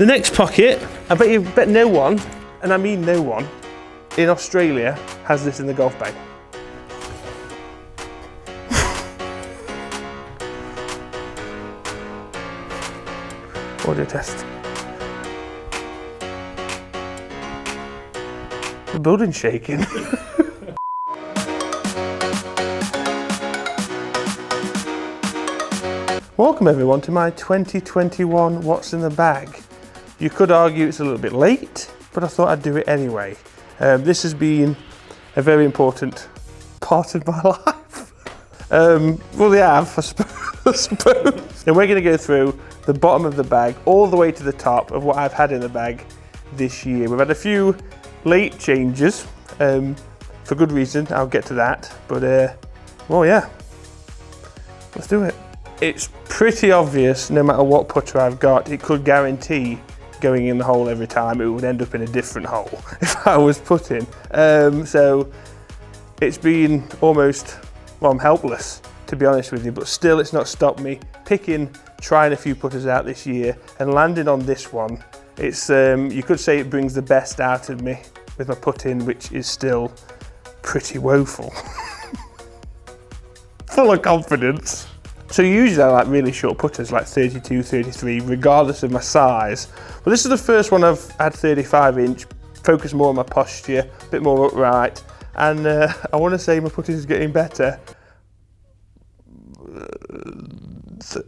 The next pocket, I bet no one, and I mean no one, in Australia has this in the golf bag. Audio test. The building's shaking. Welcome everyone to my 2021 What's in the Bag. You could argue it's a little bit late, but I thought I'd do it anyway. This has been a very important part of my life. Well, they have, I suppose. And we're going to go through the bottom of the bag all the way to the top of what I've had in the bag this year. We've had a few late changes for good reason. I'll get to that. But, well, yeah, let's do it. It's pretty obvious, no matter what putter I've got, it could guarantee going in the hole every time. It would end up in a different hole if I was putting. So it's been almost, well, I'm helpless, to be honest with you, but still it's not stopped me trying a few putters out this year and landing on this one. It's, you could say it brings the best out of me with my putting, which is still pretty woeful. Full of confidence. So usually I like really short putters, like 32, 33, regardless of my size. But this is the first one I've had 35 inch, focus more on my posture, a bit more upright, and I want to say my putting is getting better.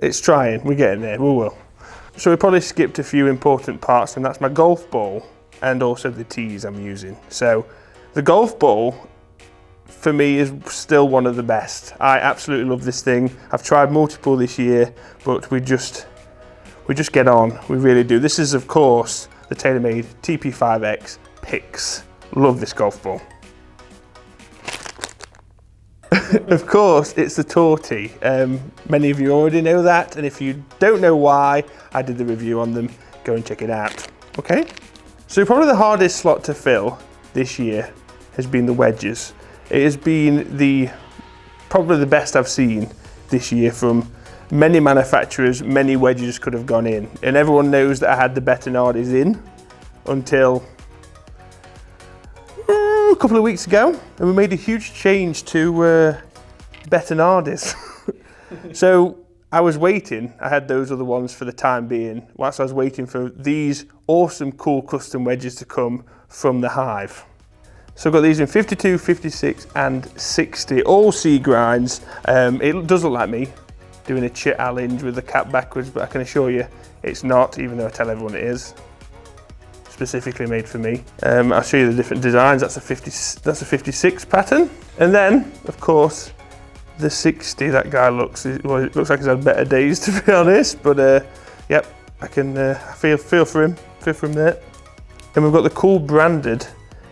It's trying, we're getting there, we will. So we probably skipped a few important parts, and that's my golf ball and also the tees I'm using. So the golf ball, for me, is still one of the best. I absolutely love this thing. I've tried multiple this year, but we just get on. We really do. This is, of course, the TaylorMade TP5X Pix. Love this golf ball. Of course, it's the Torty. Many of you already know that, and if you don't know why, I did the review on them. Go and check it out. Okay. So probably the hardest slot to fill this year has been the wedges. It has been probably the best I've seen this year from many manufacturers. Many wedges could have gone in, and everyone knows that I had the Bettinardis in until a couple of weeks ago, and we made a huge change to Bettinardis. So I was waiting. I had those other ones for the time being, whilst I was waiting for these awesome, cool custom wedges to come from the Hive. So I've got these in 52, 56 and 60, all C grinds. It does look like me doing a chit allenge with the cap backwards, but I can assure you it's not, even though I tell everyone it is. Specifically made for me. I'll show you the different designs. That's a 56 pattern. And then, of course, the 60, that guy looks like he's had better days, to be honest, but yep, I can feel for him there. And we've got the cool branded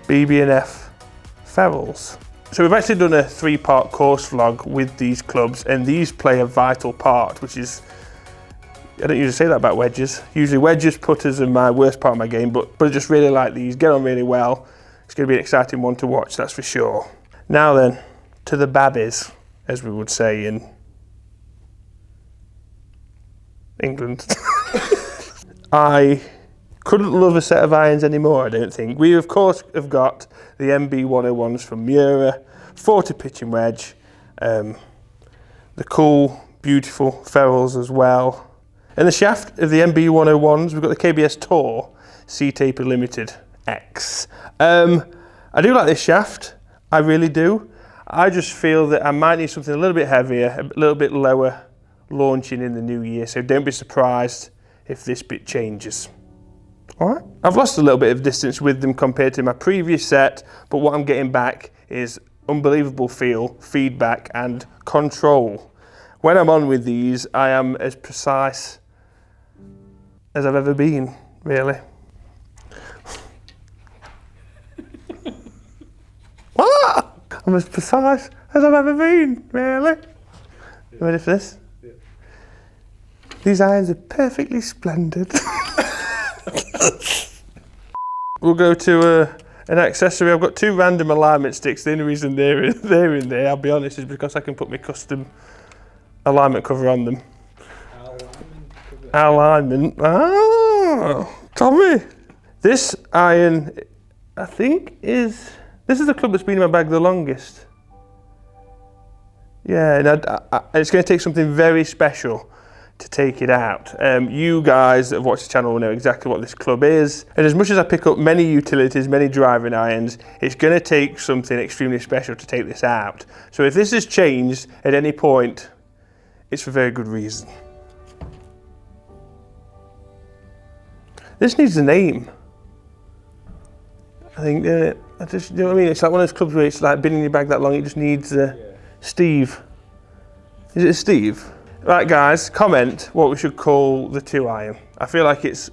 BB&F ferrules. So we've actually done a 3-part course vlog with these clubs, and these play a vital part, which is, I don't usually say that about wedges. Usually wedges, putters are my worst part of my game, but I just really like these, get on really well. It's going to be an exciting one to watch, that's for sure. Now then, to the babbies, as we would say in England. I couldn't love a set of irons anymore, I don't think. We, of course, have got the MB 101s from Miura, 40 pitching wedge, the cool, beautiful ferrules as well. In the shaft of the MB 101s, we've got the KBS Tour C-Taper Limited X. I do like this shaft, I really do. I just feel that I might need something a little bit heavier, a little bit lower launching in the new year, so don't be surprised if this bit changes. All right. I've lost a little bit of distance with them compared to my previous set, but what I'm getting back is unbelievable feel, feedback and control. When I'm on with these, I am as precise as I've ever been, really. What? I'm as precise as I've ever been, really. You ready for this? Yeah. These irons are perfectly splendid. We'll go to an accessory. I've got 2 random alignment sticks. The only reason they're in there, I'll be honest, is because I can put my custom alignment cover on them. Alignment. Oh, Tommy! This iron, I think this is the club that's been in my bag the longest. Yeah, and it's going to take something very special to take it out. You guys that have watched the channel will know exactly what this club is. And as much as I pick up many utilities, many driving irons, it's going to take something extremely special to take this out. So if this has changed at any point, it's for very good reason. This needs a name. I think, you know what I mean? It's like one of those clubs where it's like been in your bag that long, it just needs Steve. Is it Steve? Right guys, comment what we should call the 2 iron. I feel like it's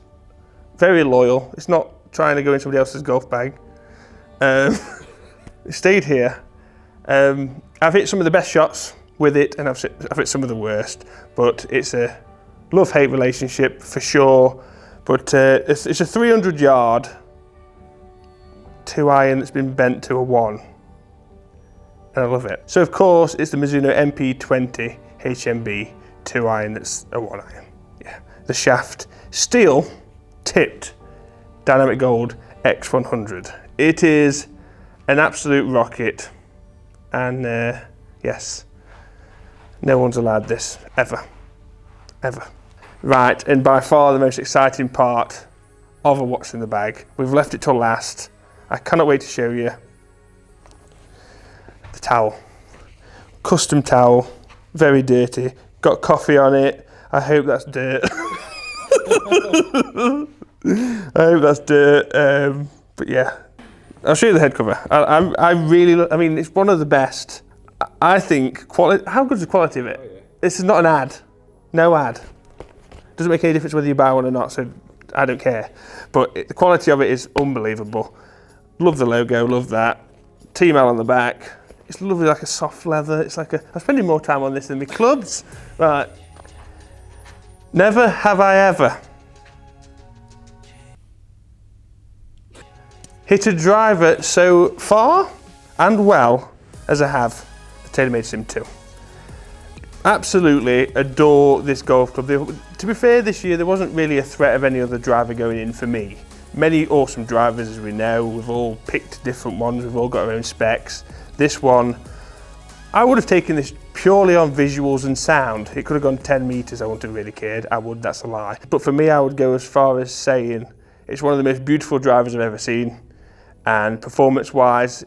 very loyal. It's not trying to go in somebody else's golf bag. It stayed here. I've hit some of the best shots with it and I've hit some of the worst, but it's a love-hate relationship for sure. But it's a 300 yard 2 iron that's been bent to a 1. And I love it. So of course it's the Mizuno MP20 HMB 2 iron that's a 1 iron. Yeah. The shaft, steel tipped dynamic gold X100. It is an absolute rocket, and yes, no one's allowed this ever. Right, and by far the most exciting part of a what's in the bag. We've left it till last. I cannot wait to show you the towel. Custom towel, very dirty. Got coffee on it. I hope that's dirt. I hope that's dirt. But yeah, I'll show you the head cover. I mean, it's one of the best. I think quality. How good is the quality of it? Oh, yeah. This is not an ad. No ad. Doesn't make any difference whether you buy one or not, so I don't care. But the quality of it is unbelievable. Love the logo, love that. T-mail on the back. It's lovely, like a soft leather. It's like I'm spending more time on this than my clubs. Right. Never have I ever hit a driver so far and well as I have the TaylorMade SIM 2. Absolutely adore this golf club. To be fair, this year there wasn't really a threat of any other driver going in for me. Many awesome drivers, as we know, we've all picked different ones, we've all got our own specs. This one, I would have taken this purely on visuals and sound. It could have gone 10 meters, I wouldn't have really cared. I would, that's a lie. But for me, I would go as far as saying it's one of the most beautiful drivers I've ever seen. And performance-wise,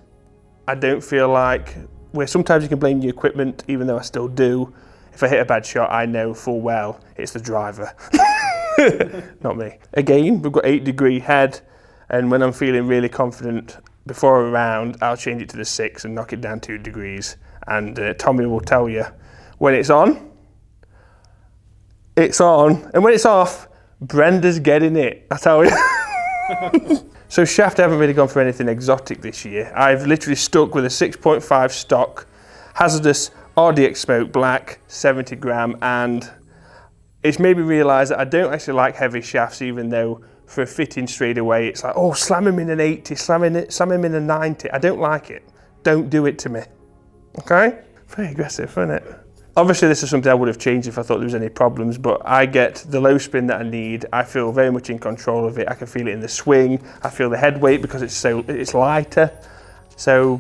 I don't feel like, where sometimes you can blame the equipment, even though I still do. If I hit a bad shot, I know full well it's the driver, not me. Again, we've got 8-degree head, and when I'm feeling really confident before a round, I'll change it to the 6 and knock it down 2 degrees. And Tommy will tell you when it's on, it's on, and when it's off, Brenda's getting it, I tell you. So shaft, I haven't really gone for anything exotic this year. I've literally stuck with a 6.5 stock, hazardous RDX Smoke Black, 70 gram, and it's made me realise that I don't actually like heavy shafts, even though for a fitting straight away, it's like, oh, slam him in an 80, slam him in a 90. I don't like it. Don't do it to me, okay? Very aggressive, isn't it? Obviously, this is something I would have changed if I thought there was any problems, but I get the low spin that I need. I feel very much in control of it. I can feel it in the swing. I feel the head weight because it's lighter. So,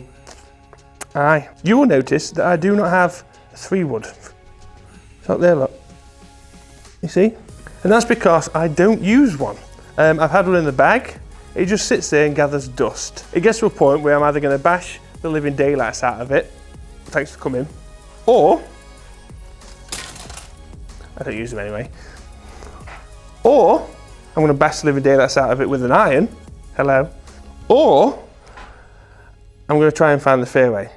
you will notice that I do not have a 3-wood. It's up there, look. You see? And that's because I don't use one. I've had one in the bag. It just sits there and gathers dust. It gets to a point where I'm either going to bash the living daylights out of it, thanks for coming, or, I don't use them anyway, or I'm going to bash the living daylights out of it with an iron, hello, or I'm going to try and find the fairway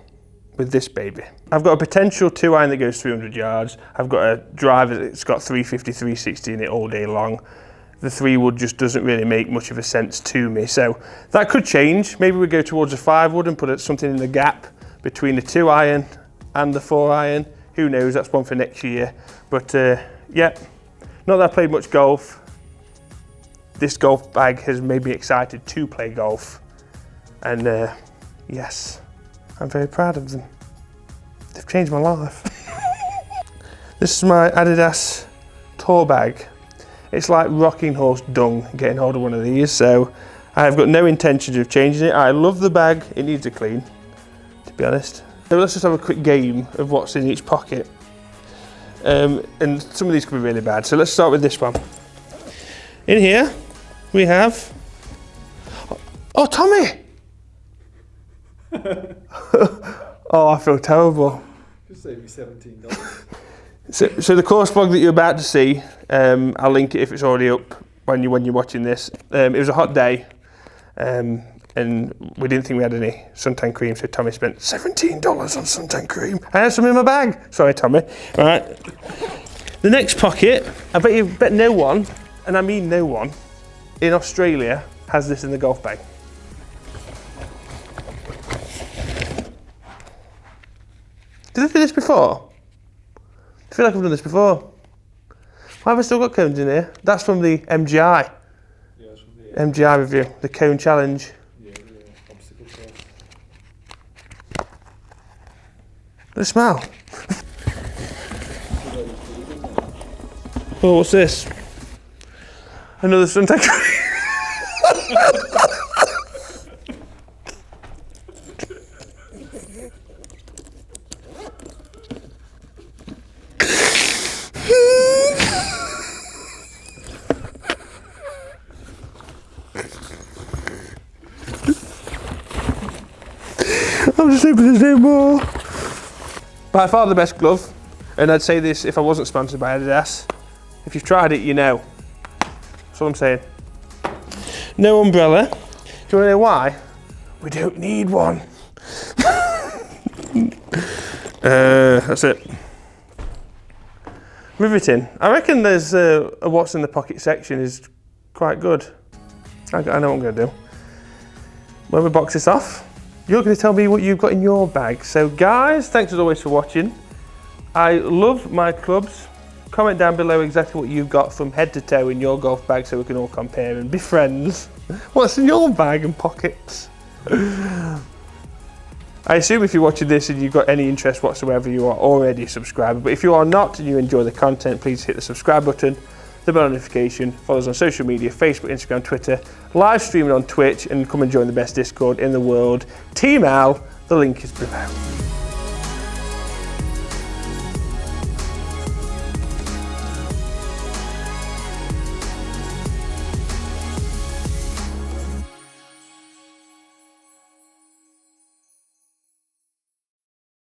with this baby. I've got a potential 2 iron that goes 300 yards. I've got a driver that's got 350, 360 in it all day long. The 3-wood just doesn't really make much of a sense to me. So that could change. Maybe we go towards a 5-wood and put something in the gap between the 2 iron and the 4 iron. Who knows, that's one for next year. But yeah, not that I played much golf. This golf bag has made me excited to play golf. And yes, I'm very proud of them. They've changed my life. This is my Adidas tour bag. It's like rocking horse dung getting hold of one of these, so I have got no intention of changing it. I love the bag, it needs a clean, to be honest. So let's just have a quick game of what's in each pocket. And some of these could be really bad, so let's start with this one. In here, we have... Oh, Tommy! Oh, I feel terrible. Just save me $17. So the course vlog that you're about to see, I'll link it if it's already up when you're watching this. It was a hot day, and we didn't think we had any suntan cream, so Tommy spent $17 on suntan cream. I had some in my bag. Sorry, Tommy. All right. The next pocket, I bet no one, and I mean no one, in Australia has this in the golf bag. Did I do this before? I feel like I've done this before. Why have I still got cones in here? That's from the MGI. Yeah, it's from the MGI review, the cone challenge. yeah, obstacle course. Let's smell. Oh, what's this? Another suntan cream. I'm just hoping there's no more. By far the best glove, and I'd say this if I wasn't sponsored by Adidas. If you've tried it, you know. That's all I'm saying. No umbrella. Do you want to know why? We don't need one. That's it. Riveting. I reckon there's a what's in the pocket section is quite good. I know what I'm going to do. When we box this off, you're going to tell me what you've got in your bag. So guys, thanks as always for watching. I love my clubs. Comment down below exactly what you've got from head to toe in your golf bag so we can all compare and be friends. What's in your bag and pockets? I assume if you're watching this and you've got any interest whatsoever, you are already a subscriber. But if you are not and you enjoy the content, please hit the subscribe button, the bell notification, follow us on social media, Facebook, Instagram, Twitter, live streaming on Twitch, and come and join the best Discord in the world. Team Al, the link is below.